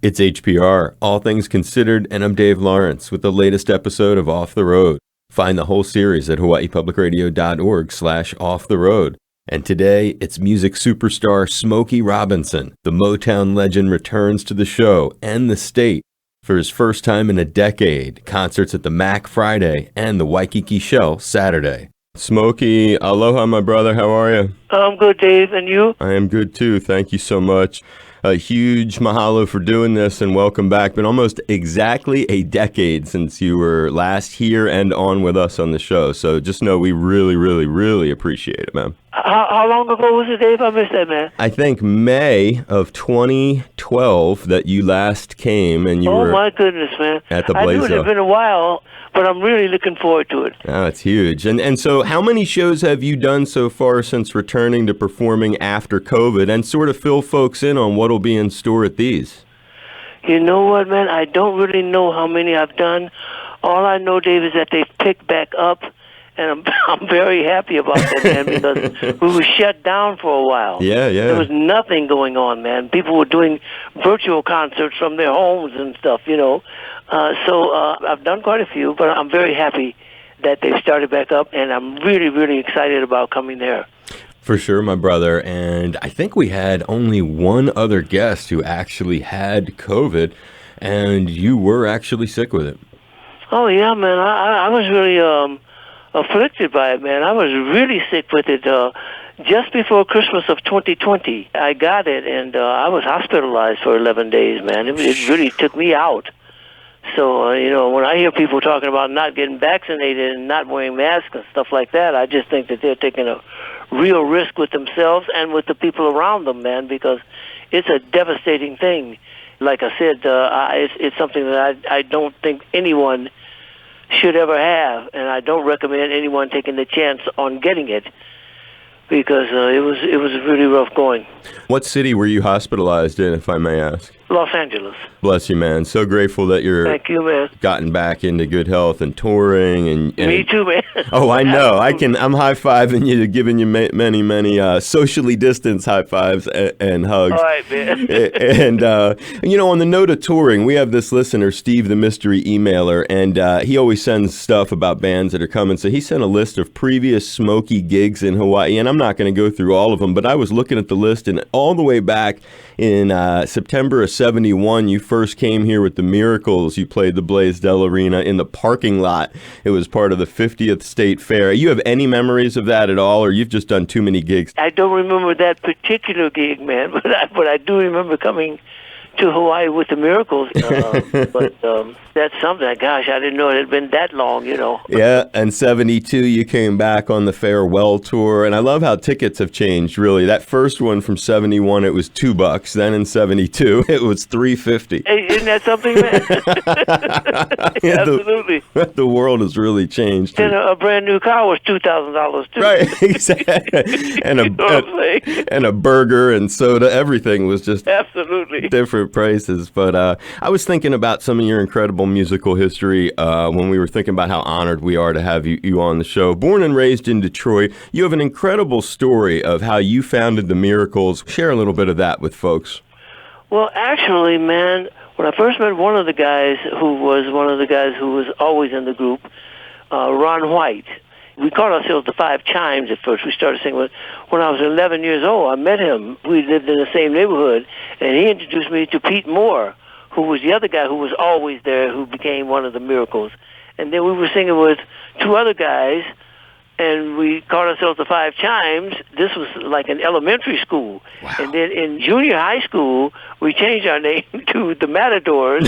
It's HPR, All Things Considered, and I'm Dave Lawrence with the latest episode of Off the Road. Find the whole series at hawaiipublicradio.org/off the road. And today, it's music superstar Smokey Robinson. The Motown legend returns to the show and the state for his first time in a decade. Concerts at the Mac Friday and the Waikiki Shell Saturday. Smokey, aloha, my brother. How are you? I'm good, Dave. And you? I am good, too. Thank you so much. A huge mahalo for doing this and welcome back. Been almost exactly a decade since you were last here and on with us on the show. So just know we really appreciate it, man. How long ago was it, Dave? I missed that, man. I think May of 2012 that you last came and you were... Oh, my goodness, man. At the I knew Blazo. it had been a while, but I'm really looking forward to it. Oh, it's huge. And so how many shows have you done so far since returning to performing after COVID, and sort of fill folks in on what'll be in store at these? You know what, man? I don't really know how many I've done. All I know, Dave, is that they've picked back up, and I'm very happy about that, man, because we were shut down for a while. Yeah. There was nothing going on, man. People were doing virtual concerts from their homes and stuff, you know. So I've done quite a few, but I'm very happy that they've started back up, and I'm really excited about coming there. For sure, my brother. And I think we had only one other guest who actually had COVID, and you were actually sick with it. Oh, yeah, man. I was really afflicted by it, man. I was really sick with it. Just before Christmas of 2020, I got it, and I was hospitalized for 11 days, man. It really took me out. So, you know, when I hear people talking about not getting vaccinated and not wearing masks and stuff like that, I just think that they're taking a real risk with themselves and with the people around them, man, because it's a devastating thing. Like I said, it's something that I don't think anyone should ever have, and I don't recommend anyone taking the chance on getting it, because it was really rough going. What city were you hospitalized in, if I may ask? Los Angeles. Bless you, man. So grateful that you're... Thank you, man. Gotten back into good health and touring and me too, man. Oh, I know. I'm high-fiving you, giving you many socially distanced high fives and hugs. All right, man. And you know, on the note of touring, we have this listener, Steve the mystery emailer, and he always sends stuff about bands that are coming. So he sent a list of previous Smokey gigs in Hawaii, and I'm not going to go through all of them, but I was looking at the list, and all the way back in September of 71, you first came here with the Miracles. You played the Blaisdell Arena in the parking lot. It was part of the 50th State Fair. You have any memories of that at all, or you've just done too many gigs? I don't remember that particular gig, man, but I do remember coming to Hawaii with the Miracles. But that's something. Gosh, I didn't know it had been that long, you know. Yeah, and 72, you came back on the Farewell Tour, and I love how tickets have changed, really. That first one from 71, it was $2. Then in 72, it was $3.50. Hey, isn't that something, man? Yeah, absolutely. The world has really changed. And a brand new car was $2,000 too. Right, exactly. And a burger and soda, everything was just absolutely different prices. But I was thinking about some of your incredible musical history when we were thinking about how honored we are to have you on the show. Born and raised in Detroit, you have an incredible story of how you founded the Miracles. Share a little bit of that with folks. Well, actually, man, when I first met one of the guys who was always in the group, Ron White. We called ourselves the Five Chimes at first. We started singing when I was 11 years old. I met him. We lived in the same neighborhood, and he introduced me to Pete Moore, who was the other guy who was always there, who became one of the Miracles. And then we were singing with two other guys, and we called ourselves the Five Chimes. This was like an elementary school. Wow. And then in junior high school, we changed our name to the Matadors.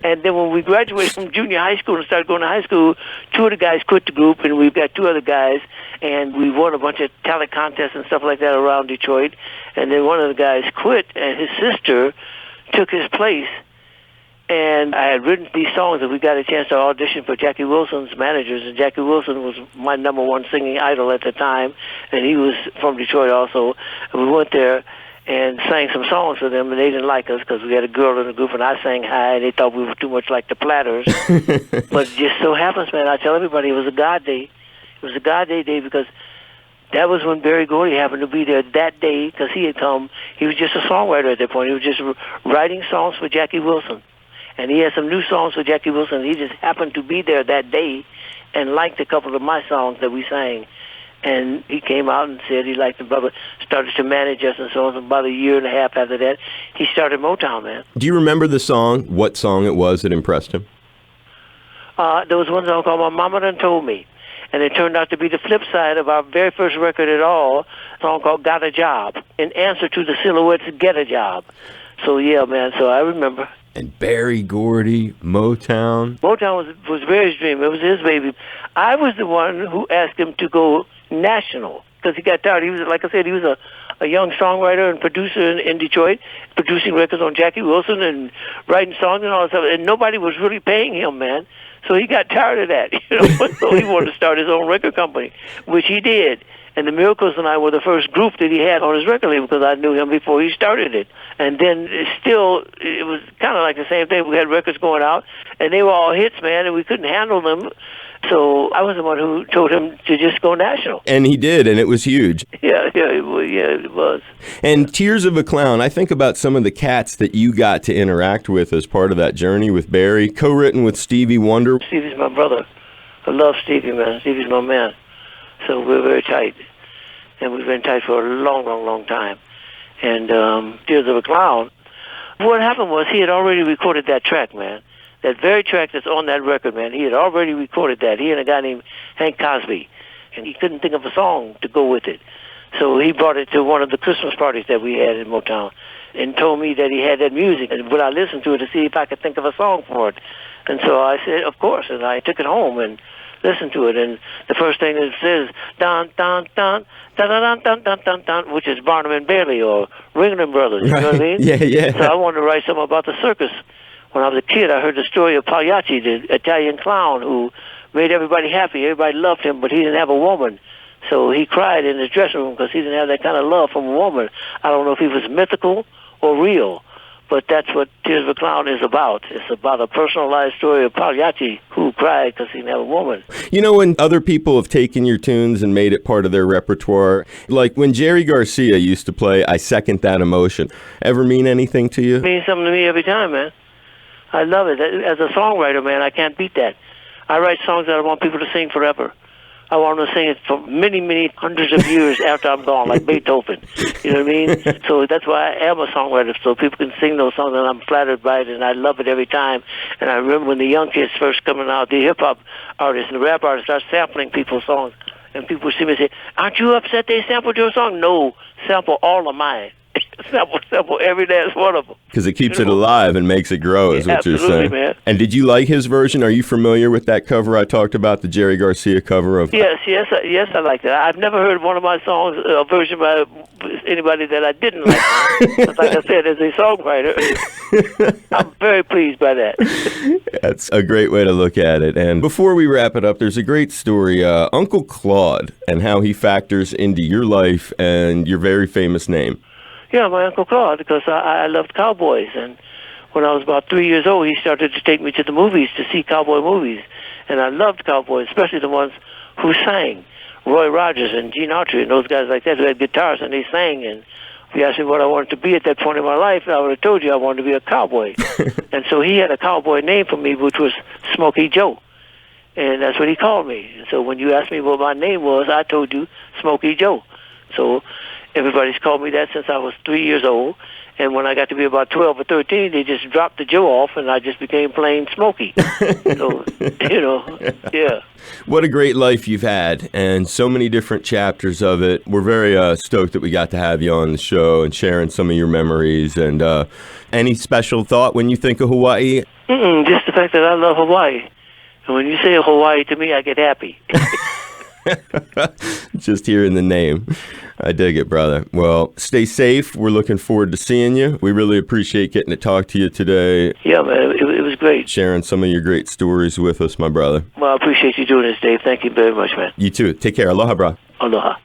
And then when we graduated from junior high school and started going to high school, two of the guys quit the group, and we've got two other guys, and we won a bunch of talent contests and stuff like that around Detroit. And then one of the guys quit, and his sister took his place. And I had written these songs, and we got a chance to audition for Jackie Wilson's managers, and Jackie Wilson was my number one singing idol at the time, and he was from Detroit also. And we went there and sang some songs for them, and they didn't like us because we had a girl in the group, and I sang high, and they thought we were too much like the Platters. But it just so happens, man, I tell everybody it was a God day. It was a God day, Dave, because That was when Berry Gordy happened to be there that day because he had come. He was just a songwriter at that point. He was just writing songs for Jackie Wilson. And he had some new songs for Jackie Wilson. He just happened to be there that day and liked a couple of my songs that we sang. And he came out and said he liked the brother, started to manage us and so on. About a year and a half after that, he started Motown, man. Do you remember the song, what song it was that impressed him? There was one song called My Mama Done Told Me. And it turned out to be the flip side of our very first record at all, a song called Got a Job, in answer to the Silhouettes' Get a Job. So, yeah, man, so I remember. And Berry Gordy, Motown. Motown was Barry's dream. It was his baby. I was the one who asked him to go national because he got tired. He was, like I said, he was a young songwriter and producer in Detroit, producing records on Jackie Wilson and writing songs and all that stuff. And nobody was really paying him, man. So he got tired of that, So he wanted to start his own record company, which he did. And the Miracles and I were the first group that he had on his record label because I knew him before he started it. And then it was kind of like the same thing. We had records going out, and they were all hits, man, and we couldn't handle them. So I was the one who told him to just go national. And he did, and it was huge. Yeah, it was. And Tears of a Clown, I think about some of the cats that you got to interact with as part of that journey with Barry, co-written with Stevie Wonder. Stevie's my brother. I love Stevie, man. Stevie's my man. So we're very tight. And we've been tight for a long, long, long time. And Tears of a Clown, what happened was he had already recorded that track, man. That very track that's on that record, man, he had already recorded that. He and a guy named Hank Cosby. And he couldn't think of a song to go with it. So he brought it to one of the Christmas parties that we had in Motown and told me that he had that music. And would I listen to it to see if I could think of a song for it? And so I said, of course. And I took it home and listened to it. And the first thing it says, dun, dun, dun, dun, dun, dun, dun, dun, dun, which is Barnum and Bailey or Ringling Brothers. You know what I mean? Yeah. So I wanted to write something about the circus. When I was a kid, I heard the story of Pagliacci, the Italian clown who made everybody happy. Everybody loved him, but he didn't have a woman. So he cried in his dressing room because he didn't have that kind of love from a woman. I don't know if he was mythical or real, but that's what Tears of a Clown is about. It's about a personalized story of Pagliacci who cried because he didn't have a woman. You know, when other people have taken your tunes and made it part of their repertoire, like when Jerry Garcia used to play I Second That Emotion, ever mean anything to you? It means something to me every time, man. I love it. As a songwriter, man, I can't beat that. I write songs that I want people to sing forever. I want them to sing it for many, many hundreds of years after I'm gone, like Beethoven. You know what I mean? So that's why I am a songwriter, so people can sing those songs, and I'm flattered by it, and I love it every time. And I remember when the young kids first coming out, the hip-hop artists and the rap artists start sampling people's songs, and people see me and say, aren't you upset they sampled your song? No, sample all of mine. Sample every last one of them. Because it keeps it alive and makes it grow, is what you're saying. Man. And did you like his version? Are you familiar with that cover I talked about, the Jerry Garcia cover of? Yes, I like that. I've never heard one of my songs, a version by anybody that I didn't like. But like I said, as a songwriter, I'm very pleased by that. That's a great way to look at it. And before we wrap it up, there's a great story, Uncle Claude, and how he factors into your life and your very famous name. Yeah, my Uncle Claude, because I loved cowboys. And when I was about 3 years old, he started to take me to the movies to see cowboy movies. And I loved cowboys, especially the ones who sang. Roy Rogers and Gene Autry and those guys like that who had guitars and they sang. And if you asked me what I wanted to be at that point in my life, I would have told you I wanted to be a cowboy. And so he had a cowboy name for me, which was Smokey Joe. And that's what he called me. And so when you asked me what my name was, I told you Smokey Joe. So everybody's called me that since I was 3 years old. And when I got to be about 12 or 13, they just dropped the Joe off, and I just became plain Smokey. So, yeah. What a great life you've had, and so many different chapters of it. We're very stoked that we got to have you on the show and sharing some of your memories. And any special thought when you think of Hawaii? Just the fact that I love Hawaii. And when you say Hawaii to me, I get happy. Just hearing the name. I dig it, brother. Well, stay safe. We're looking forward to seeing you. We really appreciate getting to talk to you today. Yeah, man, it was great. Sharing some of your great stories with us, my brother. Well, I appreciate you doing this, Dave. Thank you very much, man. You too. Take care. Aloha, bro. Aloha.